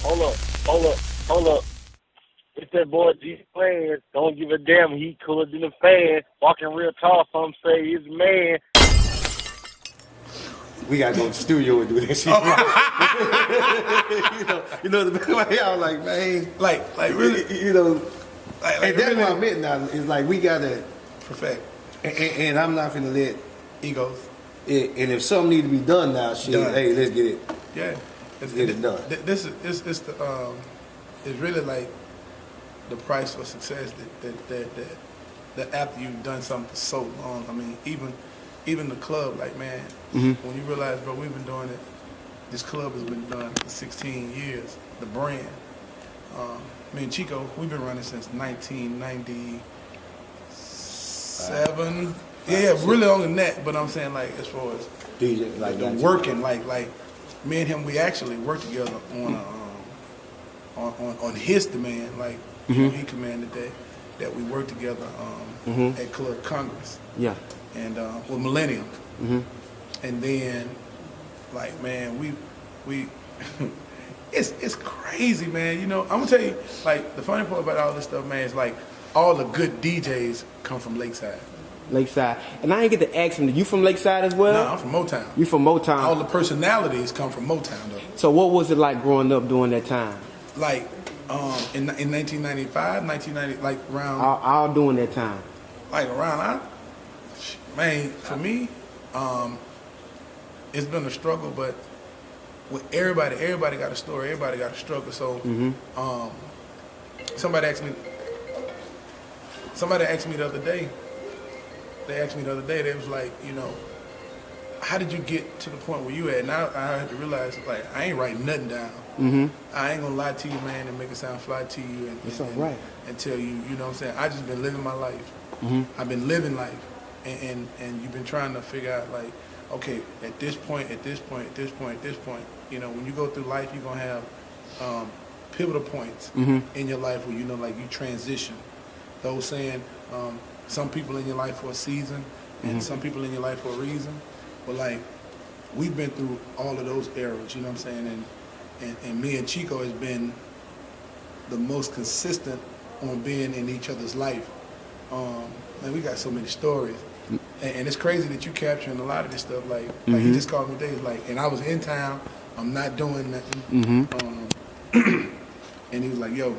hold up. It's that boy G playing. Don't give a damn. He cooler than a fan. Walking real tall. Some say he's a man. We gotta go to the studio and do that shit. you know the way I was like, man, like really, and that's what I meant now. It's like we gotta perfect, and I'm not finna let egos. And if something need to be done now, shit, hey, let's get it. Yeah, let's get it done. This is it's really like the price for success that after you've done something for so long. I mean, even the club, like, man, when you realize, bro, we've been doing it. This club has been done for 16 years. The brand, me and Chico, we've been running since 1997. Yeah, really longer than that. But I'm saying, like, as far as DJ, like working, like me and him, we actually worked together on his demand. Like, you know, he commanded that we worked together at Club Congress. Yeah. And with Millennium. And then, like, man, we it's crazy, man. You know, I'm gonna tell you, like, the funny part about all this stuff, man, is like all the good DJs come from Lakeside. Lakeside. And I didn't get to ask him, you from Lakeside as well? No, I'm from Motown. You from Motown? All the personalities come from Motown, though. So what was it like growing up during that time? Like, in 1995, 1990, like around... All during that time. Like around, man, for me, it's been a struggle, but with everybody got a story, everybody got a struggle. So, somebody asked me the other day, they was like, you know, how did you get to the point where you at? And I had to realize, like, I ain't writing nothing down. I ain't gonna lie to you, man, and make it sound fly to you and tell you, you know what I'm saying? I just been living my life. I've been living life, and you've been trying to figure out, like, okay, at this point, you know, when you go through life, you're gonna have pivotal points in your life where, you know, like, you transition. Those saying, some people in your life for a season and some people in your life for a reason. But, like, we've been through all of those eras, you know what I'm saying? And me and Chico has been the most consistent on being in each other's life. Man, we got so many stories. And it's crazy that you capturing a lot of this stuff. Like he just called me today, like, and I was in town, I'm not doing nothing. And he was like, yo,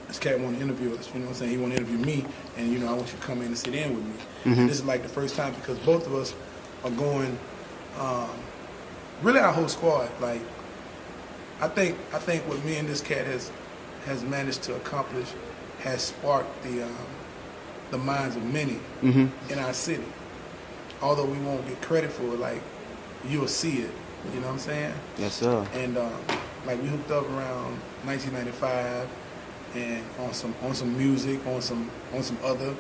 this cat want to interview us, you know what I'm saying? He want to interview me, and, you know, I want you to come in and sit in with me. And this is like the first time, because both of us are going, really our whole squad. Like, I think what me and this cat has managed to accomplish has sparked the minds of many in our city. Although we won't get credit for it, like, you'll see it, you know what I'm saying? Yes, sir. And like, we hooked up around 1995. And on some music, on some other,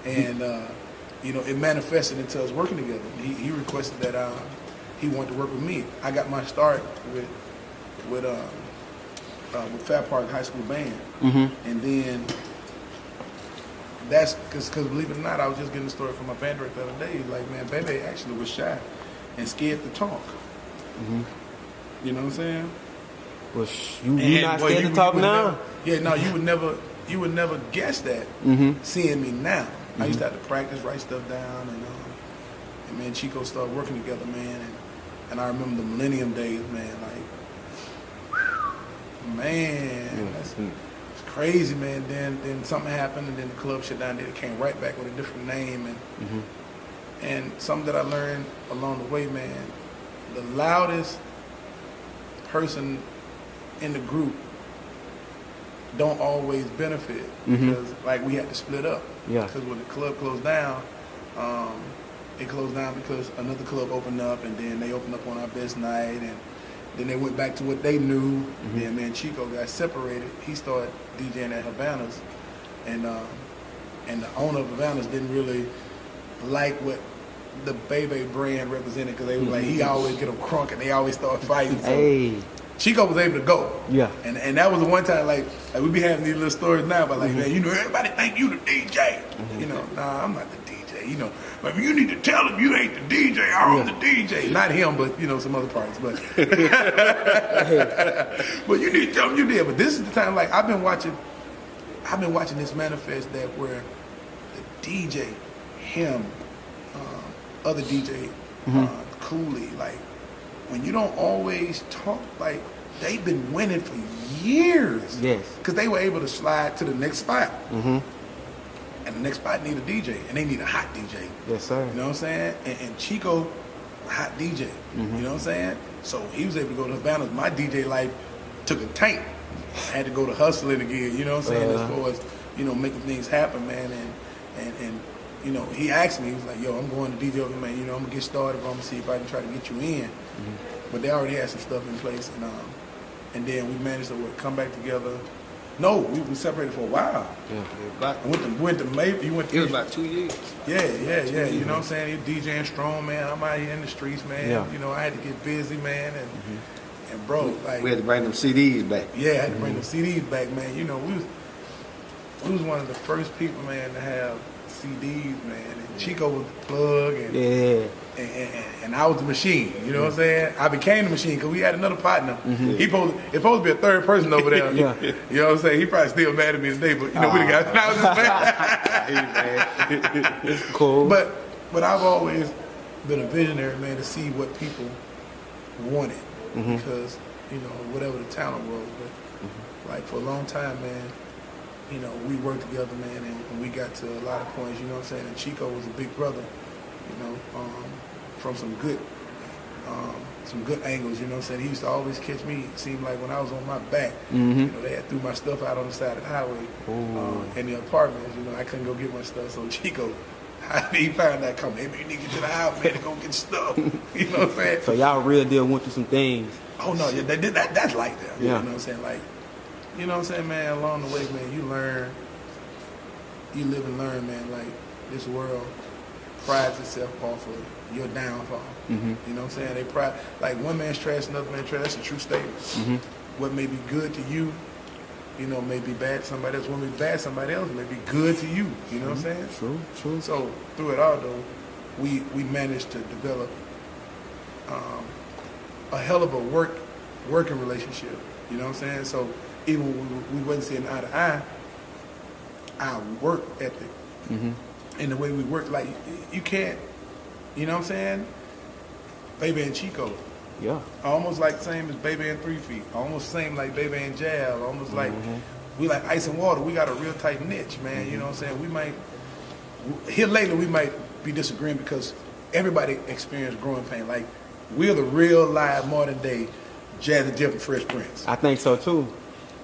and you know, it manifested into us working together. He requested that he wanted to work with me. I got my start with Fat Park High School Band, and then that's because believe it or not, I was just getting a story from my band director the other day. Like, man, Bay Bay actually was shy and scared to talk. You know what I'm saying? Well, you not scared to talk now? No, you would never guess that seeing me now. I used to have to practice, write stuff down, and me and Chico started working together, man. And I remember the Millennium days, man. Like, man, it's crazy, man. Then something happened, and then the club shut down. Then it came right back with a different name, and something that I learned along the way, man. The loudest person in the group don't always benefit because, like, we had to split up. Yeah. Because when the club closed down, it closed down because another club opened up, and then they opened up on our best night, and then they went back to what they knew. Then me and Chico got separated. He started DJing at Havana's, and the owner of Havana's didn't really like what the Bay Bay brand represented, because they were like, he always get them crunk and they always start fighting. So Chico was able to go. Yeah. And that was the one time, like we be having these little stories now, but like, man, you know, everybody think you the DJ. You know, nah, I'm not the DJ. say, you know, like, you need to tell him you ain't the DJ, I'm the DJ. Not him, but, you know, some other parts. But but you need to tell him you did. But this is the time, like, I've been watching this manifest that where the DJ, him, other DJ, Cooley, like, when you don't always talk, like, they've been winning for years. Yes. Because they were able to slide to the next spot. And the next spot need a DJ, and they need a hot DJ. Yes, sir. You know what I'm saying? And Chico, hot DJ. You know what I'm saying? So he was able to go to Havana. My DJ life took a tank. I had to go to hustling again, you know what I'm saying? As far as, you know, making things happen, man. And you know, he asked me, he was like, yo, I'm going to DJ over, man. You know, I'm going to get started, but I'm going to see if I can try to get you in. But they already had some stuff in place. And then we managed to come back together. No, we separated for a while. Yeah. Went to Maybe. You went to. It was about 2 years. Yeah. You know what I'm saying? He DJing strong, man. I'm out here in the streets, man. Yeah. You know, I had to get busy, man. And bro, like, We had to bring them CDs back. yeah, I had to bring the CDs back, man. You know, we was one of the first people, man, to have CDs, man. And Chico was the plug, and I was the machine. You know what I'm saying? I became the machine because we had another partner. It's supposed to be a third person over there. Yeah. You know what I'm saying? He probably still mad at me today, but you know, we done got. I was just mad. It's cool. But I've always been a visionary, man, to see what people wanted because, you know, whatever the talent was. But like for a long time, man, you know, we worked together, man, and we got to a lot of points, you know what I'm saying? And Chico was a big brother, you know, from some good angles, you know what I'm saying? He used to always catch me, it seemed like when I was on my back, you know, they had threw my stuff out on the side of the highway in the apartments, you know, I couldn't go get my stuff, so Chico, he found that coming, hey man, you need to get to the house, man, to go get stuff, you know what I'm saying? So y'all real deal went through some things. Oh no, yeah, that's like that, yeah. You know what I'm saying? Like, you know what I'm saying, man, along the way, man, you learn, you live and learn, man, like, this world prides itself off of your downfall. You know what I'm saying? They pride, like, one man's trash, another man's trash, that's a true statement. What may be good to you, you know, may be bad to somebody else. What may be bad to somebody else may be good to you. You know what I'm saying? True. So, through it all, though, we managed to develop a hell of a working relationship. You know what I'm saying? So, even when we wasn't seeing eye to eye, our work ethic and the way we work, like, you can't, you know what I'm saying? Baby and Chico. Yeah. Almost like the same as Baby and 3 Feet. Almost same like Baby and Jab. Almost like, we like ice and water. We got a real tight niche, man. You know what I'm saying? We might, here lately we might be disagreeing because everybody experienced growing pain. Like, we're the real live modern day Jazzy Jeff and Fresh Prince. I think so too.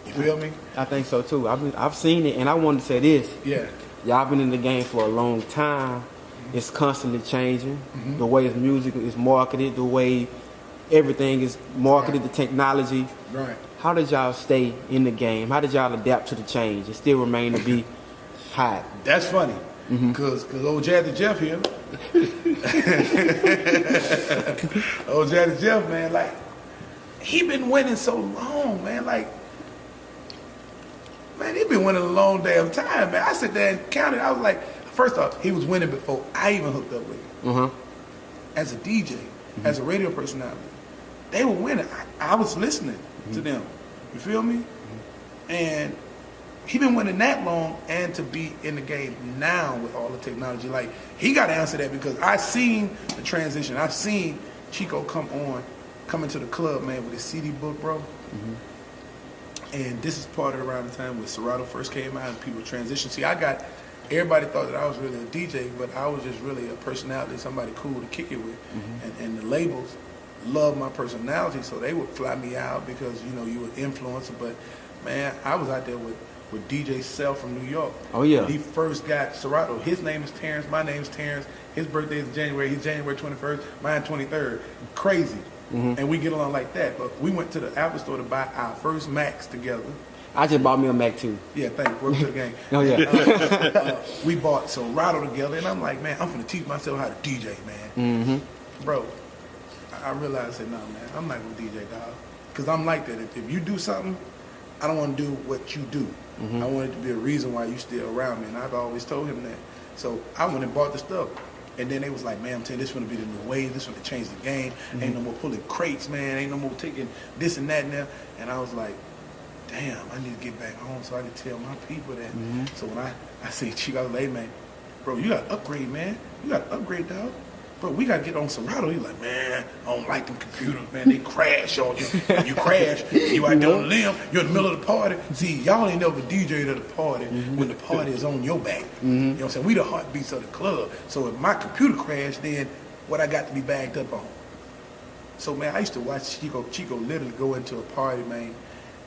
You feel me? I think so too. I've seen it, and I wanted to say this. Yeah. Y'all been in the game for a long time. It's constantly changing. The way his music is marketed, the way everything is marketed, the technology. Right. How did y'all stay in the game? How did y'all adapt to the change and still remain to be hot? That's funny. Cause old Jazzy Jeff here. Old Jazzy Jeff, man, like, he been winning so long, man. Like, man, he been winning a long damn time, man. I sit there and counted. I was like, first off, he was winning before I even hooked up with him. As a DJ, as a radio personality, they were winning. I was listening to them. You feel me? And he been winning that long, and to be in the game now with all the technology, like, he got to answer that because I seen the transition. I seen Chico come into the club, man, with his CD book, bro. And this is part of around the time when Serato first came out and people transitioned. See, everybody thought that I was really a DJ, but I was just really a personality, somebody cool to kick it with. And the labels loved my personality, so they would fly me out because, you know, you were influencer. But, man, I was out there with DJ Cell from New York. Oh, yeah. When he first got Serato. His name is Terrence, my name's Terrence. His birthday is January. He's January 21st, mine 23rd. Crazy. And we get along like that. But we went to the Apple store to buy our first Macs together. I just bought me a Mac too. Yeah, thanks. Work to the game. Oh, yeah. We bought Serato together, and I'm like, man, I'm going to teach myself how to DJ, man. Bro, I realized, I said, no, man, I'm not going to DJ, dog. Because I'm like that. If you do something, I don't want to do what you do. I want it to be a reason why you still around me. And I've always told him that. So I went and bought the stuff. And then they was like, man, I'm telling you, this gonna be the new wave. This gonna change the game. Ain't no more pulling crates, man. Ain't no more taking this and that now. And I was like, damn, I need to get back home so I can tell my people that. So when I say Chico, I was like, hey, man, bro, you gotta upgrade, man. You gotta upgrade, dog. Bro, we gotta get on Serato. He's like, man, I don't like them computers, man. They crash on you. When you crash, you out there on the limb, you're in the middle of the party. See, y'all ain't never DJ'd at the party when the party is on your back. You know what I'm saying? We the heartbeats of the club. So if my computer crashed, then what I got to be bagged up on? So, man, I used to watch Chico literally go into a party, man,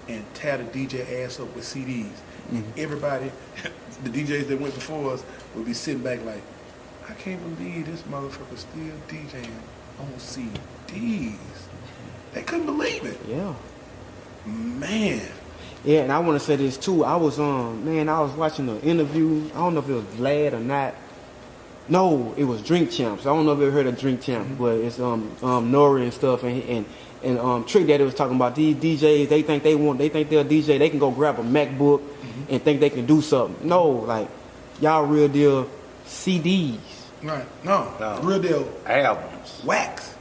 and tear the DJ ass up with CDs. And everybody, the DJs that went before us, would be sitting back like, I can't believe this motherfucker still DJing on CDs. They couldn't believe it. Yeah. Man. Yeah, and I want to say this too. I was I was watching an interview. I don't know if it was Vlad or not. No, it was Drink Champs. I don't know if you ever heard of Drink Champs, but it's Nori and stuff, and Trick Daddy was talking about these DJs. They think they're a DJ. They can go grab a MacBook and think they can do something. No, like y'all real deal CDs. Right. No. Real deal albums. Wax.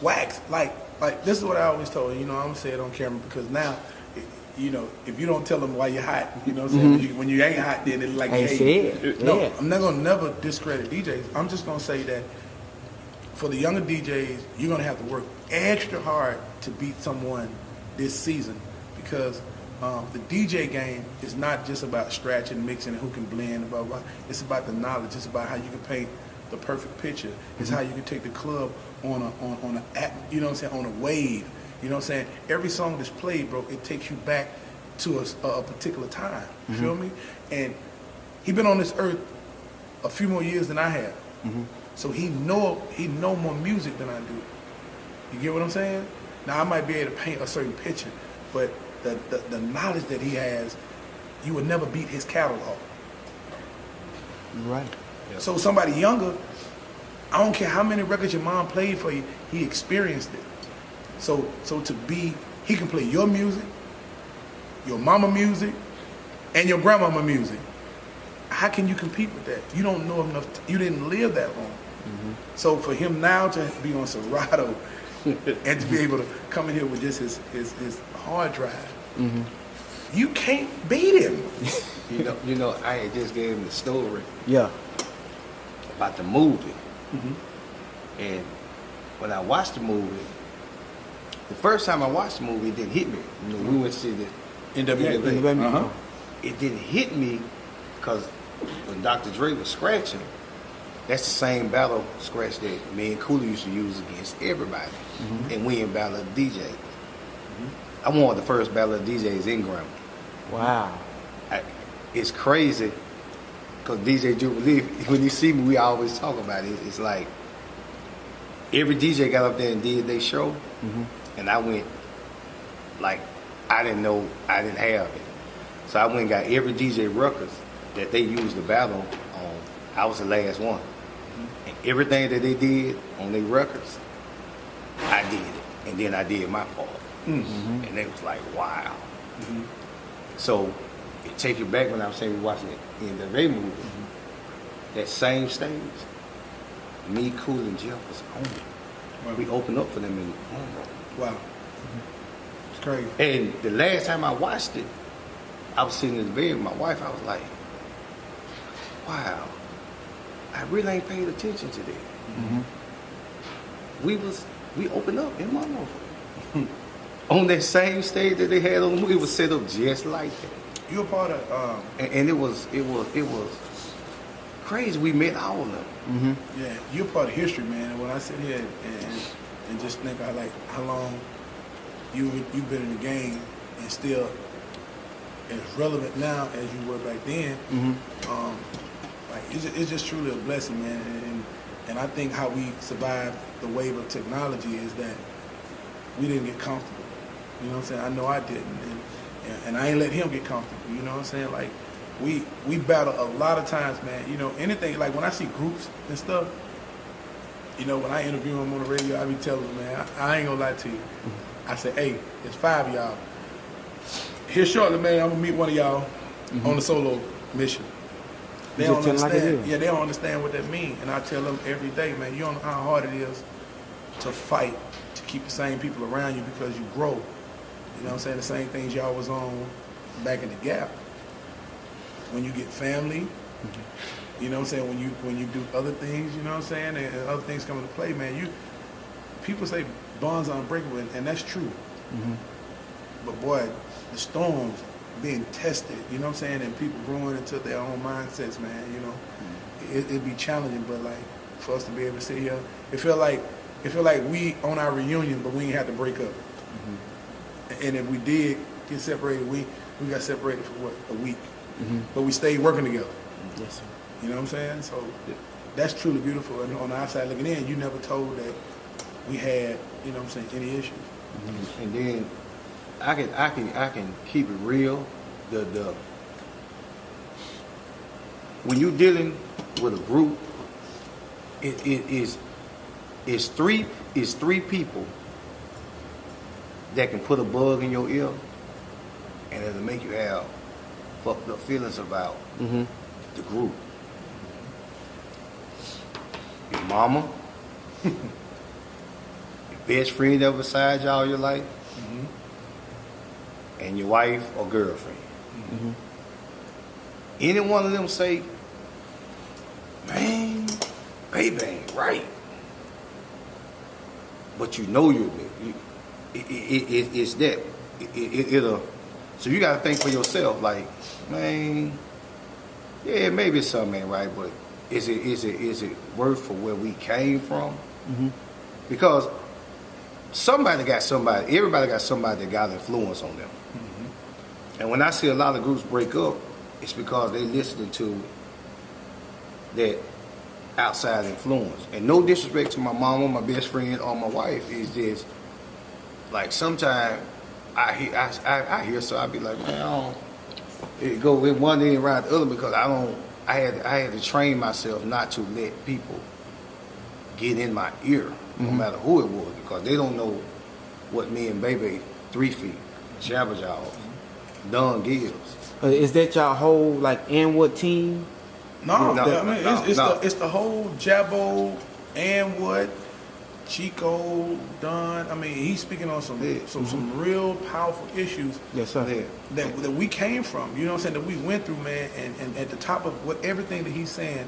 Wax. Like this is what I always told you. You know, I'm gonna say it on camera because now, you know, if you don't tell them why you're hot, you know what I'm saying? When you ain't hot, then it's like, hey. No, I'm not gonna never discredit DJs. I'm just gonna say that for the younger DJs, you're gonna have to work extra hard to beat someone this season because the DJ game is not just about scratching, mixing, and who can blend, and blah, blah. It's about the knowledge. It's about how you can paint the perfect picture. It's how you can take the club on a you know what I'm saying, on a wave. You know what I'm saying? Every song that's played, bro, it takes you back to a particular time. You feel me? And he been on this earth a few more years than I have. So he know more music than I do. You get what I'm saying? Now I might be able to paint a certain picture, but the knowledge that he has, you would never beat his catalog. Right. Yep. So somebody younger, I don't care how many records your mom played for you, he experienced it. So he can play your music, your mama music, and your grandmama music. How can you compete with that? You don't know enough. You didn't live that long. So for him now to be on Serato and to be able to come in here with just his hard drive, you can't beat him. You know, I had just gave him the story. Yeah. About the movie. And when I watched the movie, the first time I watched the movie, it didn't hit me. You know, we went to see the NWA. It didn't hit me because when Dr. Dre was scratching, that's the same battle scratch that me and Cooley used to use against everybody. And we in Battle of the DJ. I won the first Battle of the DJs in Grambling. Wow. It's crazy because DJ Jubilee, when you see me, we always talk about it. It's like every DJ got up there and did their show, and I went like I didn't know I didn't have it. So I went and got every DJ records that they used to battle on. I was the last one. And everything that they did on their records, I did it. And then I did my part. And they was like, wow. So it take you back when I was saying we watching it in the Ray movie. That same stage, me, Cool, and Jeff was on it. Wow. We opened up for them in the Wow. It's crazy. And the last time I watched it, I was sitting in the bed with my wife. I was like, wow, I really ain't paid attention to that. We opened up in my motherfucker. On that same stage that they had on the movie, it was set up just like that. You a part of and it was crazy. We met all of them. yeah, you're part of history, man. And when I sit here and just think of how long you've been in the game and still as relevant now as you were back then, it's just truly a blessing, man. And I think how we survived the wave of technology is that we didn't get comfortable. You know what I'm saying? I know I didn't, and I ain't let him get comfortable. You know what I'm saying? Like we battle a lot of times, man. You know, anything like when I see groups and stuff. You know, when I interview them on the radio, I be telling them, man, I ain't gonna lie to you. I say, hey, it's 5 of y'all. Here shortly, man, I'm gonna meet one of y'all on the solo mission. They don't understand. Yeah, they don't understand what that means. And I tell them every day, man, you don't know how hard it is to fight, to keep the same people around you because you grow. You know what I'm saying? The same things y'all was on back in the Gap. When you get family, you know what I'm saying? When you do other things, you know what I'm saying? And other things come into play, man. People say bonds are unbreakable, and that's true. But boy, the storms being tested, you know what I'm saying, and people growing into their own mindsets, man, you know, it'd be challenging, but like for us to be able to sit here, it feel like we on our reunion, but we ain't have to break up. And if we did get separated, we got separated for what, a week, but we stayed working together. Yes, sir. You know what I'm saying? So that's truly beautiful. And on the outside looking in, you never told that we had, you know what I'm saying, any issues. And then I can keep it real. The when you're dealing with a group, it's three people that can put a bug in your ear, and it'll make you have fucked up feelings about the group. Your mama, your best friend that was beside you all your life, and your wife or girlfriend. Any one of them say, man, baby ain't right. But you know it's that. It'll. So you gotta think for yourself, like, man, yeah, maybe something ain't right, but is it worth for where we came from? Because everybody got somebody that got influence on them. And when I see a lot of groups break up, it's because they listening to that outside influence. And no disrespect to my mama, my best friend, or my wife, is just like sometimes I hear so I be like, man, it go with one end right the other because I had to train myself not to let people get in my ear, no matter who it was, because they don't know what me and Baby 3 Feet, Jabba Jaws, Don gives. Is that y'all whole like and what team? No, it's the whole Jabbo and what Chico Don. I mean, he's speaking on some real powerful issues. Yes, sir. That we came from. You know what I'm saying? That we went through, man. And at the top of what everything that he's saying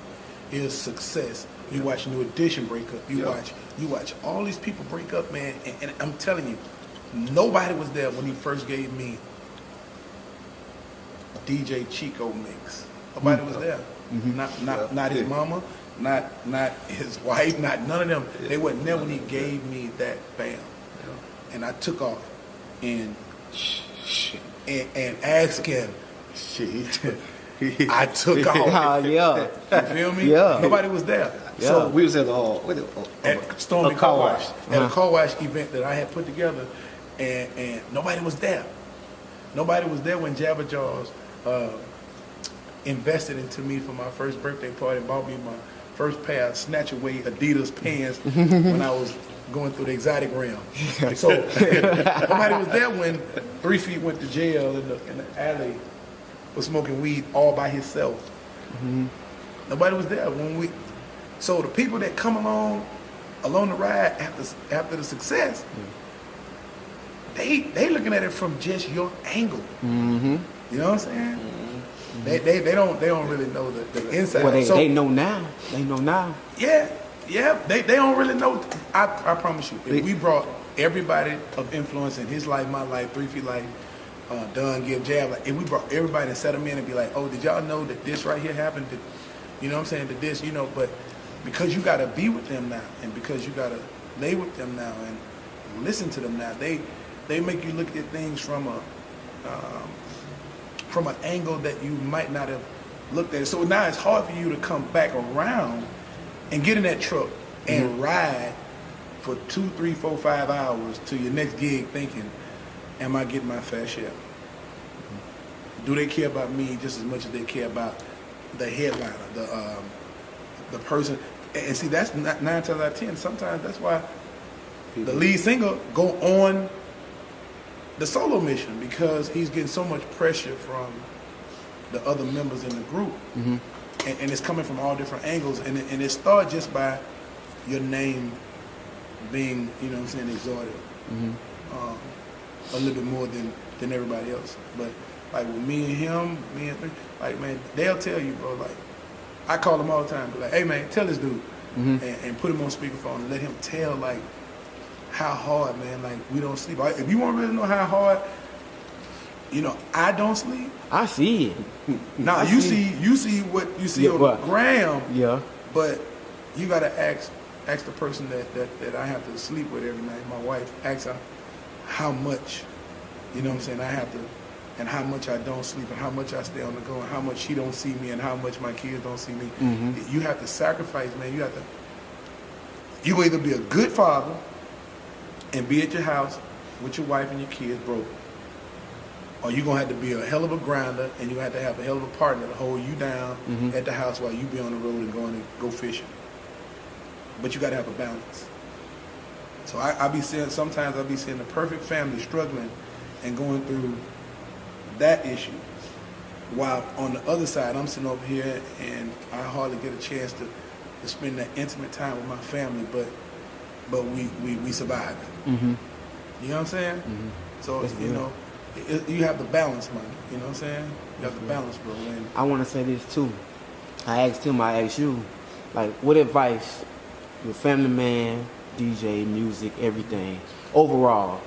is success. You watch New Edition break up. You watch all these people break up, man. And I'm telling you, nobody was there when he first gave me DJ Chico mix. Nobody was there. Not his mama, not his wife, not none of them. They weren't there when he gave me that bam. And I took off and asked him. I took off. Yeah. You feel me? Yeah. Nobody was there. Yeah. So We was at at Stormy Car Wash. At a car wash event that I had put together, and nobody was there. Nobody was there when Jabba Jaws invested into me for my first birthday party and bought me my first pair of snatch away Adidas pants when I was going through the exotic realm. So nobody was there when 3 Feet went to jail in the alley for smoking weed all by himself. Nobody was there when so the people that come along the ride after the success, they looking at it from just your angle. You know what I'm saying? They don't really know the inside. Well, they know now. They know now. Yeah. They don't really know. I promise you, if we brought everybody of influence in his life, my life, 3 Feet life, Don, Give, Jab, like, if we brought everybody and set them in and be like, oh, did y'all know that this right here happened? You know what I'm saying? That this, but because you got to be with them now, and because you got to lay with them now and listen to them now, they make you look at things from an angle that you might not have looked at it. So now it's hard for you to come back around and get in that truck and ride for 2, 3, 4, 5 hours to your next gig thinking, am I getting my fair share? Do they care about me just as much as they care about the headliner, the person? And see, that's 9 times out of 10. Sometimes that's why the lead singer go on the solo mission, because he's getting so much pressure from the other members in the group and it's coming from all different angles, and it starts just by your name being, you know what I'm saying, exalted a little bit more than everybody else. But like with me and him, like, man, they'll tell you, bro, like, I call them all the time, be like, hey man, tell this dude, and put him on speakerphone and let him tell, like, how hard, man, like, we don't sleep. If you want to really know how hard, you know, I don't sleep. I see it. Now you see what you see on the gram. Yeah. But you gotta ask the person that I have to sleep with every night, my wife, ask her how much, you know what I'm saying, I have to, and how much I don't sleep, and how much I stay on the go, and how much she don't see me, and how much my kids don't see me. You have to sacrifice, man. You either be a good father and be at your house with your wife and your kids, bro, or you're going to have to be a hell of a grinder, and you have to have a hell of a partner to hold you down at the house while you be on the road and going to go fishing. But you got to have a balance. So I be seeing, sometimes I be seeing the perfect family struggling and going through that issue, while on the other side, I'm sitting over here and I hardly get a chance to spend that intimate time with my family, but we survive it. You know what I'm saying? So, you know, you have the balance, man. You know what I'm saying? You have the balance, bro. And I want to say this too. I asked him, I asked you, like, what advice, your family man, DJ, music, everything, overall,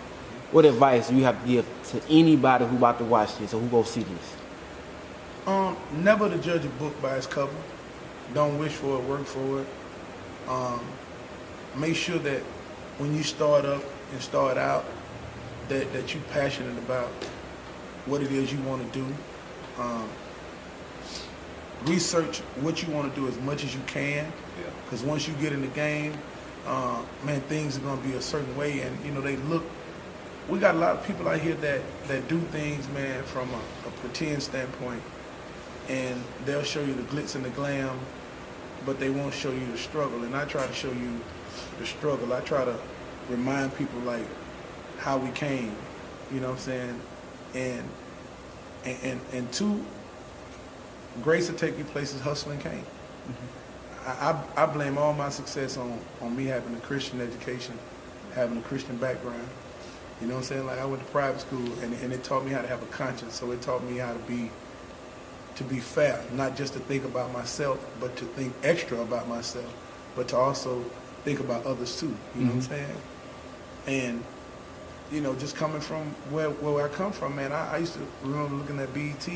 what advice you have to give to anybody who about to watch this or who go see this? Never to judge a book by its cover. Don't wish for it, work for it. Make sure that when you start up and start out, that you're passionate about what it is you want to do. Research what you want to do as much as you can, because once you get in the game, man, things are going to be a certain way, and you know, we got a lot of people out here that do things, man, from a pretend standpoint, and they'll show you the glitz and the glam, but they won't show you the struggle. And I try to show you the struggle. I try to remind people, like, how we came, you know what I'm saying? And two, grace will take you places hustling can't. I blame all my success on me having a Christian education, having a Christian background. You know what I'm saying? Like, I went to private school, and it taught me how to have a conscience. So it taught me how to be fair, not just to think about myself, but to think extra about myself, but to also think about others too. You know what I'm saying? And you know, just coming from where I come from, man, I used to remember looking at BET,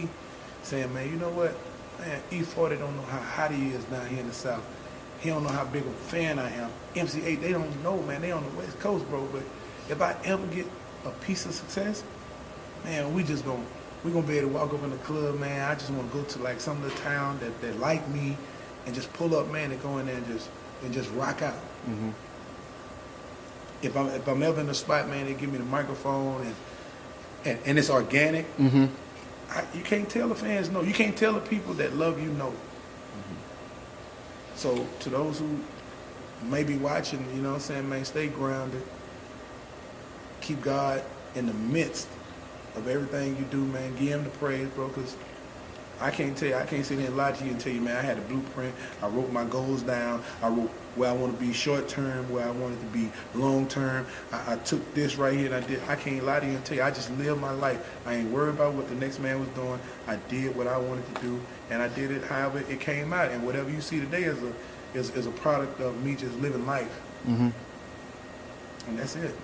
saying, man, you know what? Man, E40 don't know how hot he is down here in the South. He don't know how big of a fan I am. MC8, they don't know, man. They on the West Coast, bro. But if I ever get a piece of success, man, we're gonna be able to walk up in the club, man. I just want to go to like some little town that like me, and just pull up, man, and go in there and just rock out. If I'm ever in the spot, man, they give me the microphone and it's organic. You can't tell the fans no. You can't tell the people that love you no. So to those who may be watching, you know what I'm saying, man, stay grounded. Keep God in the midst of everything you do, man. Give him the praise, bro, because I can't sit here and lie to you and tell you, man, I had a blueprint. I wrote my goals down. I wrote where I want to be short term, where I wanted to be long term. I took this right here and I can't lie to you and tell you, I just lived my life. I ain't worried about what the next man was doing. I did what I wanted to do, and I did it however it came out. And whatever you see today is a product of me just living life. And that's it.